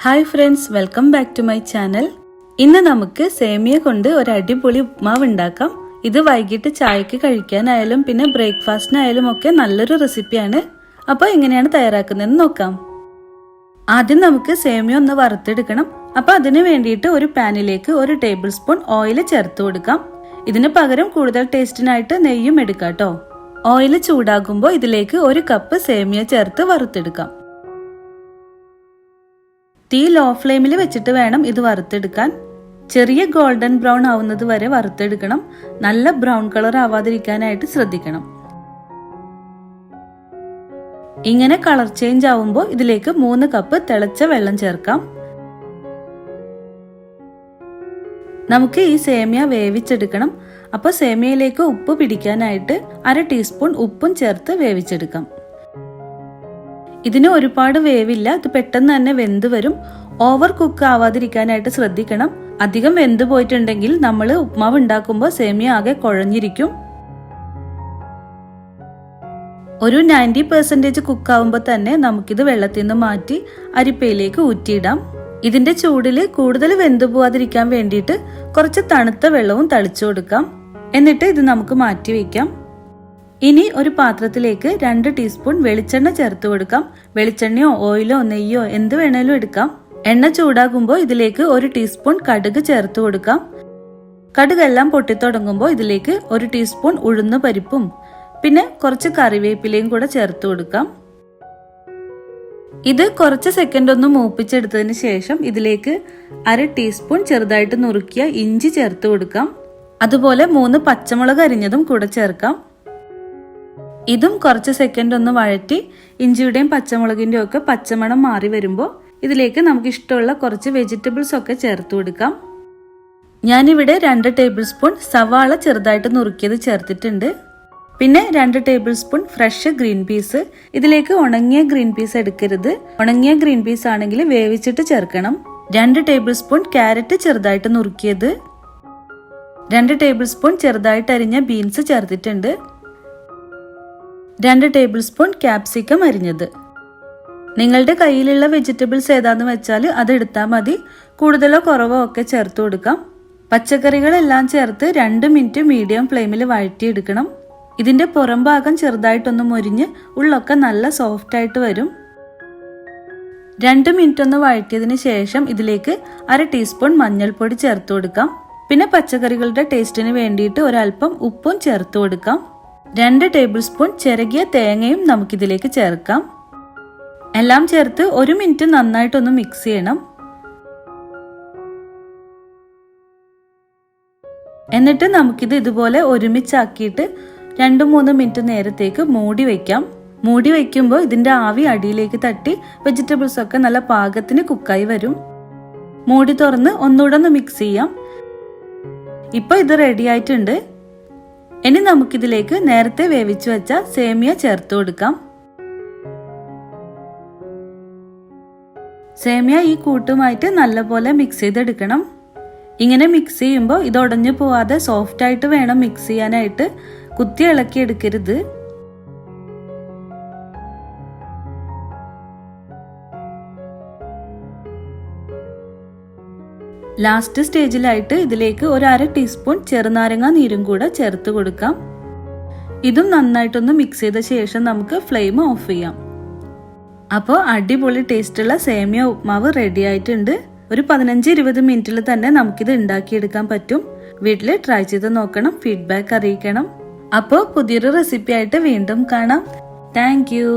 Hi friends, welcome back to my channel. ഇന്ന് നമുക്ക് സേമിയ കൊണ്ട് ഒരു അടിപൊളി ഉപ്മാവ് ഉണ്ടാക്കാം. ഇത് വൈകിട്ട് ചായക്ക് കഴിക്കാനായാലും പിന്നെ ബ്രേക്ക്ഫാസ്റ്റിനായാലും ഒക്കെ നല്ലൊരു റെസിപ്പിയാണ്. അപ്പോൾ എങ്ങനെയാണ് തയ്യാറാക്കുന്നതെന്ന് നോക്കാം. ആദ്യം നമുക്ക് സേമിയ ഒന്ന് വറുത്തെടുക്കണം. അപ്പോൾ അതിനു വേണ്ടിയിട്ട് ഒരു പാനിലേക്ക് 1 ടേബിൾ സ്പൂൺ ഓയിൽ ചേർത്ത് കൊടുക്കാം. ഇതിന് പകരം കൂടുതൽ ടേസ്റ്റിനായിട്ട് നെയ്യും എടുക്കാം ട്ടോ. ഓയിൽ ചൂടാകുമ്പോൾ ഇതിലേക്ക് 1 കപ്പ് സേമിയ ചേർത്ത് വറുത്തെടുക്കാം. തീ ലോ ഫ്ലെയിമിൽ വെച്ചിട്ട് വേണം ഇത് വറുത്തെടുക്കാൻ. ചെറിയ ഗോൾഡൻ ബ്രൗൺ ആവുന്നത് വരെ വറുത്തെടുക്കണം. നല്ല ബ്രൗൺ കളർ ആവാതിരിക്കാനായിട്ട് ശ്രദ്ധിക്കണം. ഇങ്ങനെ കളർ ചേഞ്ച് ആവുമ്പോൾ ഇതിലേക്ക് 3 കപ്പ് തിളച്ച വെള്ളം ചേർക്കാം. നമുക്ക് ഈ സേമിയ വേവിച്ചെടുക്കണം. അപ്പോൾ സേമിയയിലേക്ക് ഉപ്പ് പിടിക്കാനായിട്ട് 1/2 ടീസ്പൂൺ ഉപ്പും ചേർത്ത് വേവിച്ചെടുക്കാം. ഇതിന് ഒരുപാട് വേവില്ല, ഇത് പെട്ടെന്ന് തന്നെ വെന്ത് വരും. ഓവർ കുക്ക് ആവാതിരിക്കാനായിട്ട് ശ്രദ്ധിക്കണം. അധികം വെന്ത് പോയിട്ടുണ്ടെങ്കിൽ നമ്മൾ ഉപ്മാവ് ഉണ്ടാക്കുമ്പോൾ സേമിയ ആകെ കുഴഞ്ഞിരിക്കും. ഒരു 90% കുക്ക് ആവുമ്പോൾ തന്നെ നമുക്കിത് വെള്ളത്തിൽ നിന്ന് മാറ്റി അരിപ്പയിലേക്ക് ഊറ്റിയിടാം. ഇതിന്റെ ചൂടിൽ കൂടുതൽ വെന്തു പോവാതിരിക്കാൻ വേണ്ടിയിട്ട് കുറച്ച് തണുത്ത വെള്ളവും തളിച്ചു കൊടുക്കാം. എന്നിട്ട് ഇത് നമുക്ക് മാറ്റി വയ്ക്കാം. ഇനി ഒരു പാത്രത്തിലേക്ക് 2 ടീസ്പൂൺ വെളിച്ചെണ്ണ ചേർത്ത് കൊടുക്കാം. വെളിച്ചെണ്ണയോ ഓയിലോ നെയ്യോ എന്ത് വേണേലും എടുക്കാം. എണ്ണ ചൂടാകുമ്പോൾ ഇതിലേക്ക് 1 ടീസ്പൂൺ കടുക് ചേർത്ത് കൊടുക്കാം. കടുകെല്ലാം പൊട്ടിത്തുടങ്ങുമ്പോൾ ഇതിലേക്ക് 1 ടീസ്പൂൺ ഉഴുന്ന് പരിപ്പും പിന്നെ കുറച്ച് കറിവേപ്പിലയും കൂടെ ചേർത്ത് കൊടുക്കാം. ഇത് കുറച്ച് സെക്കൻഡ് ഒന്ന് മൂപ്പിച്ചെടുത്തതിന് ശേഷം ഇതിലേക്ക് 1/2 ടീസ്പൂൺ ചെറുതായിട്ട് നുറുക്കിയ ഇഞ്ചി ചേർത്ത് കൊടുക്കാം. അതുപോലെ 3 പച്ചമുളക് അരിഞ്ഞതും കൂടെ ചേർക്കാം. ഇതും കുറച്ച് സെക്കൻഡ് ഒന്ന് വഴറ്റി ഇഞ്ചിയുടെയും പച്ചമുളകിന്റെയും ഒക്കെ പച്ചമണം മാറി വരുമ്പോൾ ഇതിലേക്ക് നമുക്ക് ഇഷ്ടമുള്ള കുറച്ച് വെജിറ്റബിൾസ് ഒക്കെ ചേർത്ത് കൊടുക്കാം. ഞാനിവിടെ 2 ടേബിൾ സ്പൂൺ സവാള ചെറുതായിട്ട് നുറുക്കിയത് ചേർത്തിട്ടുണ്ട്. പിന്നെ 2 table spoon fresh green peas. ഇതിലേക്ക് ഉണങ്ങിയ ഗ്രീൻ പീസ് എടുക്കരുത്. ഉണങ്ങിയ ഗ്രീൻ പീസ് ആണെങ്കിൽ വേവിച്ചിട്ട് ചേർക്കണം. 2 ടേബിൾ സ്പൂൺ ക്യാരറ്റ് ചെറുതായിട്ട് നുറുക്കിയത്. 2 ടേബിൾ സ്പൂൺ ചെറുതായിട്ട് അരിഞ്ഞ ബീൻസ് ചേർത്തിട്ടുണ്ട്. 2 ടേബിൾ സ്പൂൺ capsicum അരിഞ്ഞത്. നിങ്ങളുടെ കയ്യിലുള്ള വെജിറ്റബിൾസ് ഏതാന്ന് വെച്ചാൽ അത് എടുത്താൽ മതി. കൂടുതലോ കുറവോ ഒക്കെ ചേർത്ത് കൊടുക്കാം. പച്ചക്കറികളെല്ലാം ചേർത്ത് 2 മിനിറ്റ് മീഡിയം ഫ്ലെയിമിൽ വഴറ്റിയെടുക്കണം. ഇതിന്റെ പുറം ഭാഗം ചെറുതായിട്ടൊന്ന് മൊരിഞ്ഞ് ഉള്ളൊക്കെ നല്ല സോഫ്റ്റ് ആയിട്ട് വരും. 2 മിനിറ്റ് ഒന്ന് വഴറ്റിയതിന് ശേഷം ഇതിലേക്ക് 1/2 ടീസ്പൂൺ മഞ്ഞൾപ്പൊടി ചേർത്ത് കൊടുക്കാം. പിന്നെ പച്ചക്കറികളുടെ ടേസ്റ്റിന് വേണ്ടിയിട്ട് ഒരല്പം ഉപ്പും ചേർത്ത് കൊടുക്കാം. 2 ടേബിൾ സ്പൂൺ ചിരകിയ തേങ്ങയും നമുക്കിതിലേക്ക് ചേർക്കാം. എല്ലാം ചേർത്ത് 1 മിനിറ്റ് നന്നായിട്ടൊന്ന് മിക്സ് ചെയ്യണം. എന്നിട്ട് നമുക്കിത് ഇതുപോലെ ഒരുമിച്ചാക്കിയിട്ട് 2-3 മിനിറ്റ് നേരത്തേക്ക് മൂടി വയ്ക്കാം. മൂടി വയ്ക്കുമ്പോൾ ഇതിന്റെ ആവി അടിയിലേക്ക് തട്ടി വെജിറ്റബിൾസ് ഒക്കെ നല്ല പാകത്തിന് കുക്കായി വരും. മൂടി തുറന്ന് ഒന്നുകൂടെ ഒന്ന് മിക്സ് ചെയ്യാം. ഇപ്പൊ ഇത് റെഡി ആയിട്ടുണ്ട്. ഇനി നമുക്കിതിലേക്ക് നേരത്തെ വേവിച്ചു വെച്ച സേമിയ ചേർത്ത് കൊടുക്കാം. സേമിയ ഈ കൂട്ടുമായിട്ട് നല്ലപോലെ മിക്സ് ചെയ്തെടുക്കണം. ഇങ്ങനെ മിക്സ് ചെയ്യുമ്പോൾ ഇത് ഉടഞ്ഞു പോവാതെ സോഫ്റ്റ് ആയിട്ട് വേണം മിക്സ് ചെയ്യാനായിട്ട്. കുത്തി ഇളക്കി എടുക്കരുത്. ലാസ്റ്റ് സ്റ്റേജിലായിട്ട് ഇതിലേക്ക് 1/2 ടീസ്പൂൺ ചെറുനാരങ്ങ നീരും കൂടെ ചേർത്ത് കൊടുക്കാം. ഇതും നന്നായിട്ടൊന്ന് മിക്സ് ചെയ്ത ശേഷം നമുക്ക് ഫ്ലെയിം ഓഫ് ചെയ്യാം. അപ്പോൾ അടിപൊളി ടേസ്റ്റുള്ള സേമിയ ഉപ്മാവ് റെഡി ആയിട്ടുണ്ട്. ഒരു 15-20 മിനിറ്റിൽ തന്നെ നമുക്കിത് ഉണ്ടാക്കിയെടുക്കാൻ പറ്റും. വീട്ടിൽ ട്രൈ ചെയ്ത് നോക്കണം. ഫീഡ്ബാക്ക് അറിയിക്കണം. അപ്പോൾ പുതിയൊരു റെസിപ്പി ആയിട്ട് വീണ്ടും കാണാം. Thank you.